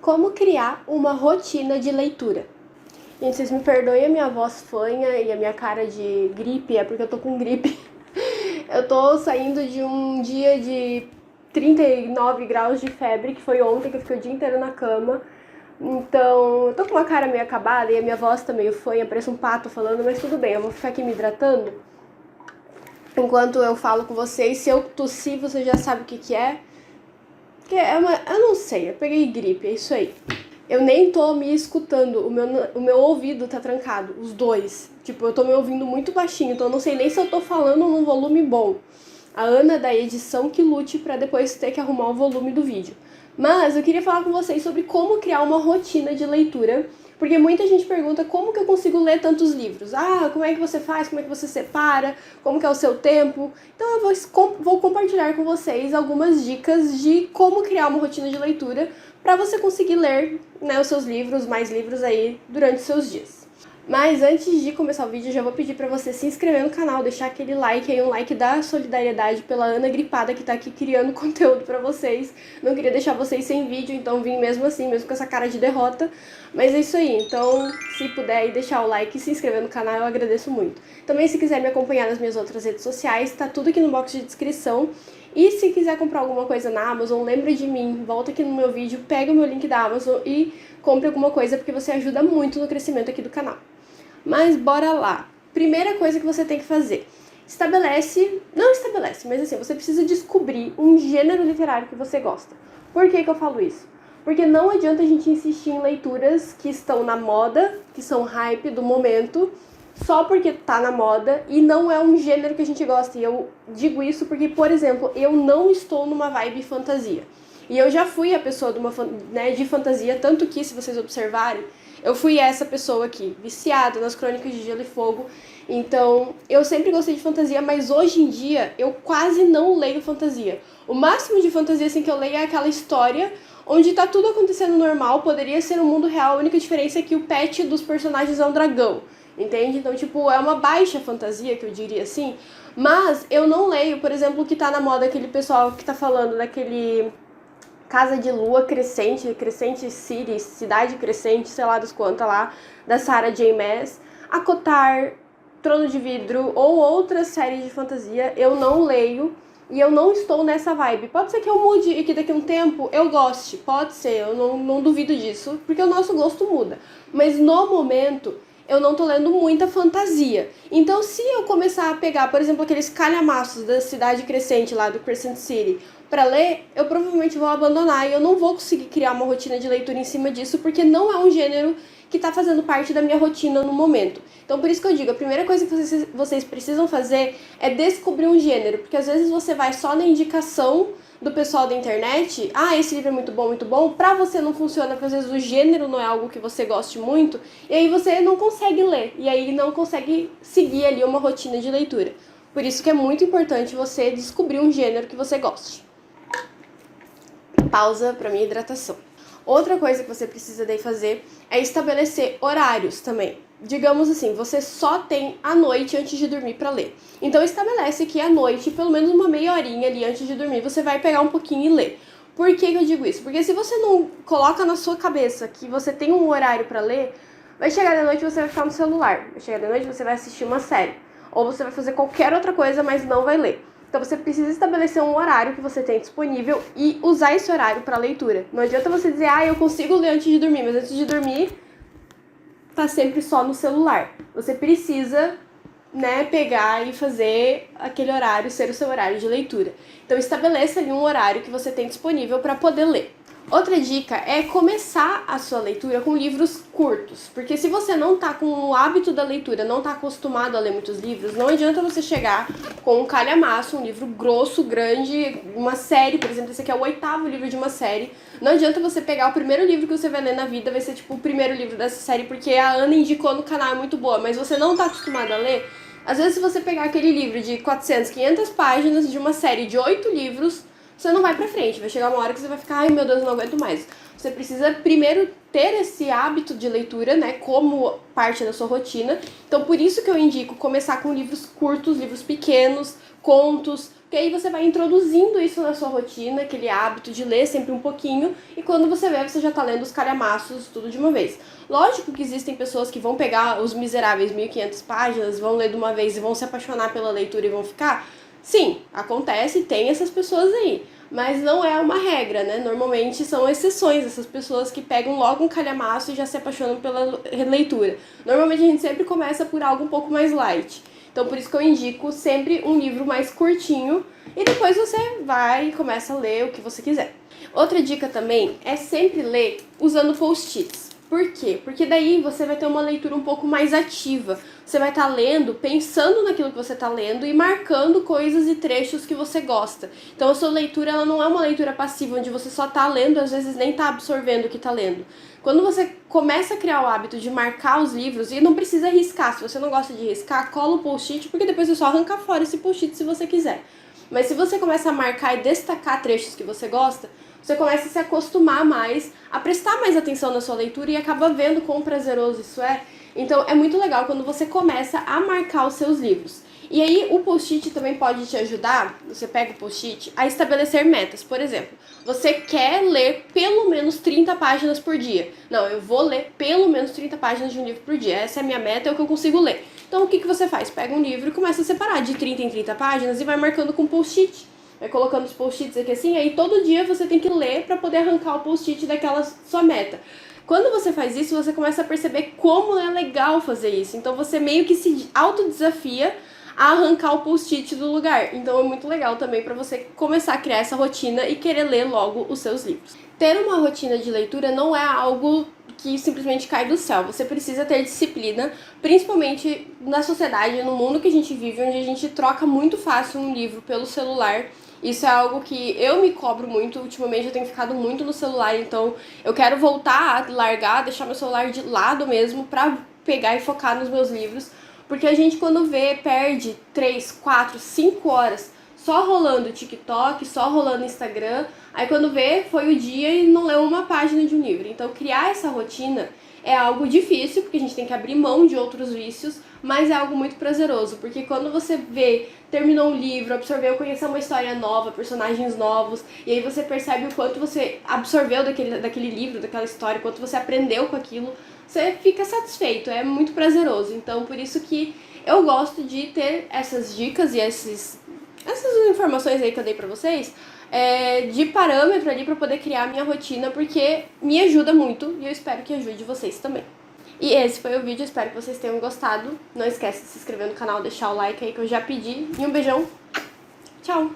Como criar uma rotina de leitura? Gente, vocês me perdoem a minha voz fanha e a minha cara de gripe, é porque eu tô com gripe. Eu tô saindo de um dia de 39 graus de febre, que foi ontem, que eu fiquei o dia inteiro na cama. Então, eu tô com uma cara meio acabada e a minha voz tá meio fanha, parece um pato falando, mas tudo bem, eu vou ficar aqui me hidratando. Enquanto eu falo com vocês, se eu tossir, você já sabe o que é. Que eu não sei, eu peguei gripe, é isso aí. Eu nem tô me escutando, o meu ouvido tá trancado, os dois. Tipo, eu tô me ouvindo muito baixinho, então eu não sei nem se eu tô falando num volume bom. A Ana da edição que lute pra depois ter que arrumar o volume do vídeo. Mas eu queria falar com vocês sobre como criar uma rotina de leitura, porque muita gente pergunta como que eu consigo ler tantos livros. Ah, como é que você faz, como é que você separa, como que é o seu tempo. Então eu vou compartilhar com vocês algumas dicas de como criar uma rotina de leitura para você conseguir ler, né, os seus livros, mais livros aí durante os seus dias. Mas antes de começar o vídeo, eu já vou pedir pra você se inscrever no canal, deixar aquele like aí, um like da solidariedade pela Ana gripada que tá aqui criando conteúdo pra vocês. Não queria deixar vocês sem vídeo, então vim mesmo assim, mesmo com essa cara de derrota. Mas é isso aí, então se puder aí deixar o like e se inscrever no canal, eu agradeço muito. Também se quiser me acompanhar nas minhas outras redes sociais, tá tudo aqui no box de descrição. E se quiser comprar alguma coisa na Amazon, lembre de mim, volta aqui no meu vídeo, pega o meu link da Amazon e compre alguma coisa, porque você ajuda muito no crescimento aqui do canal. Mas bora lá. Primeira coisa que você tem que fazer. Não estabelece, mas assim, você precisa descobrir um gênero literário que você gosta. Por que eu falo isso? Porque não adianta a gente insistir em leituras que estão na moda, que são hype do momento, só porque tá na moda e não é um gênero que a gente gosta. E eu digo isso porque, por exemplo, eu não estou numa vibe fantasia. E eu já fui a pessoa de fantasia, tanto que, se vocês observarem, eu fui essa pessoa aqui, viciada nas Crônicas de Gelo e Fogo. Então, eu sempre gostei de fantasia, mas hoje em dia eu quase não leio fantasia. O máximo de fantasia assim, que eu leio é aquela história onde tá tudo acontecendo normal, poderia ser no mundo real, a única diferença é que o pet dos personagens é um dragão, entende? Então, tipo, é uma baixa fantasia, que eu diria assim. Mas eu não leio, por exemplo, o que tá na moda, aquele pessoal que tá falando daquele Casa de Lua Crescente, Crescente City, Cidade Crescente, sei lá das quantas lá, da Sarah J. Maas, Acotar, Trono de Vidro ou outras séries de fantasia, eu não leio e eu não estou nessa vibe. Pode ser que eu mude e que daqui a um tempo eu goste, pode ser, eu não duvido disso, porque o nosso gosto muda. Mas no momento eu não tô lendo muita fantasia. Então, se eu começar a pegar, por exemplo, aqueles calhamaços da Cidade Crescente lá, do Crescent City, para ler, eu provavelmente vou abandonar e eu não vou conseguir criar uma rotina de leitura em cima disso, porque não é um gênero que tá fazendo parte da minha rotina no momento. Então, por isso que eu digo, a primeira coisa que vocês precisam fazer é descobrir um gênero, porque às vezes você vai só na indicação do pessoal da internet, esse livro é muito bom, pra você não funciona, porque às vezes o gênero não é algo que você goste muito, e aí você não consegue ler, e aí não consegue seguir ali uma rotina de leitura. Por isso que é muito importante você descobrir um gênero que você goste. Pausa para minha hidratação. Outra coisa que você precisa daí fazer é estabelecer horários também. Digamos assim, você só tem a noite antes de dormir para ler. Então estabelece que à noite, pelo menos uma meia horinha ali antes de dormir, você vai pegar um pouquinho e ler. Por que eu digo isso? Porque se você não coloca na sua cabeça que você tem um horário para ler, vai chegar da noite e você vai ficar no celular. Vai chegar da noite e você vai assistir uma série. Ou você vai fazer qualquer outra coisa, mas não vai ler. Então você precisa estabelecer um horário que você tem disponível e usar esse horário para leitura. Não adianta você dizer, eu consigo ler antes de dormir, mas antes de dormir tá sempre só no celular. Você precisa, pegar e fazer aquele horário ser o seu horário de leitura. Então estabeleça ali um horário que você tem disponível para poder ler. Outra dica é começar a sua leitura com livros curtos, porque se você não tá com o hábito da leitura, não tá acostumado a ler muitos livros, não adianta você chegar com um calhamaço, um livro grosso, grande, uma série, por exemplo, esse aqui é o 8º livro de uma série. Não adianta você pegar o primeiro livro que você vai ler na vida, vai ser tipo o primeiro livro dessa série, porque a Ana indicou no canal, é muito boa, mas você não tá acostumado a ler. Às vezes, se você pegar aquele livro de 400, 500 páginas de uma série de 8 livros, você não vai pra frente, vai chegar uma hora que você vai ficar, ai meu Deus, não aguento mais. Você precisa primeiro ter esse hábito de leitura, como parte da sua rotina. Então, por isso que eu indico começar com livros curtos, livros pequenos, contos, Porque aí você vai introduzindo isso na sua rotina, aquele hábito de ler sempre um pouquinho, e quando você vê, você já tá lendo os calhamaços tudo de uma vez. Lógico que existem pessoas que vão pegar Os Miseráveis, 1.500 páginas, vão ler de uma vez e vão se apaixonar pela leitura e vão ficar. Sim, acontece, tem essas pessoas aí. Mas não é uma regra, né? Normalmente são exceções, essas pessoas que pegam logo um calhamaço e já se apaixonam pela leitura. Normalmente a gente sempre começa por algo um pouco mais light. Então por isso que eu indico sempre um livro mais curtinho e depois você vai e começa a ler o que você quiser. Outra dica também é sempre ler usando post-its. Por quê? Porque daí você vai ter uma leitura um pouco mais ativa. Você vai estar lendo, pensando naquilo que você está lendo e marcando coisas e trechos que você gosta. Então a sua leitura ela não é uma leitura passiva, onde você só está lendo e às vezes nem está absorvendo o que está lendo. Quando você começa a criar o hábito de marcar os livros, e não precisa riscar, se você não gosta de riscar, cola o post-it, porque depois é só arrancar fora esse post-it se você quiser. Mas se você começa a marcar e destacar trechos que você gosta, você começa a se acostumar mais, a prestar mais atenção na sua leitura e acaba vendo quão prazeroso isso é. Então é muito legal quando você começa a marcar os seus livros. E aí o post-it também pode te ajudar, você pega o post-it, a estabelecer metas. Por exemplo, você quer ler pelo menos 30 páginas por dia. Não, eu vou ler pelo menos 30 páginas de um livro por dia. Essa é a minha meta, é o que eu consigo ler. Então o que você faz? Pega um livro e começa a separar de 30 em 30 páginas e vai marcando com post-it. Vai colocando os post-its aqui assim, aí todo dia você tem que ler para poder arrancar o post-it daquela sua meta. Quando você faz isso, você começa a perceber como é legal fazer isso. Então você meio que se autodesafia a arrancar o post-it do lugar. Então é muito legal também para você começar a criar essa rotina e querer ler logo os seus livros. Ter uma rotina de leitura não é algo que simplesmente cai do céu. Você precisa ter disciplina, principalmente na sociedade, no mundo que a gente vive, onde a gente troca muito fácil um livro pelo celular. Isso é algo que eu me cobro muito. Ultimamente eu tenho ficado muito no celular, então eu quero voltar a largar, deixar meu celular de lado mesmo pra pegar e focar nos meus livros. Porque a gente quando vê, perde 3, 4, 5 horas só rolando TikTok, só rolando Instagram. Aí quando vê, foi o dia e não leu uma página de um livro. Então criar essa rotina é algo difícil, porque a gente tem que abrir mão de outros vícios, mas é algo muito prazeroso, porque quando você vê, terminou um livro, absorveu, conheceu uma história nova, personagens novos, e aí você percebe o quanto você absorveu daquele livro, daquela história, quanto você aprendeu com aquilo, você fica satisfeito, é muito prazeroso. Então por isso que eu gosto de ter essas dicas e essas informações aí que eu dei pra vocês, de parâmetro ali pra poder criar a minha rotina, porque me ajuda muito e eu espero que ajude vocês também. E esse foi o vídeo, espero que vocês tenham gostado. Não esquece de se inscrever no canal, deixar o like aí que eu já pedi. E um beijão. Tchau!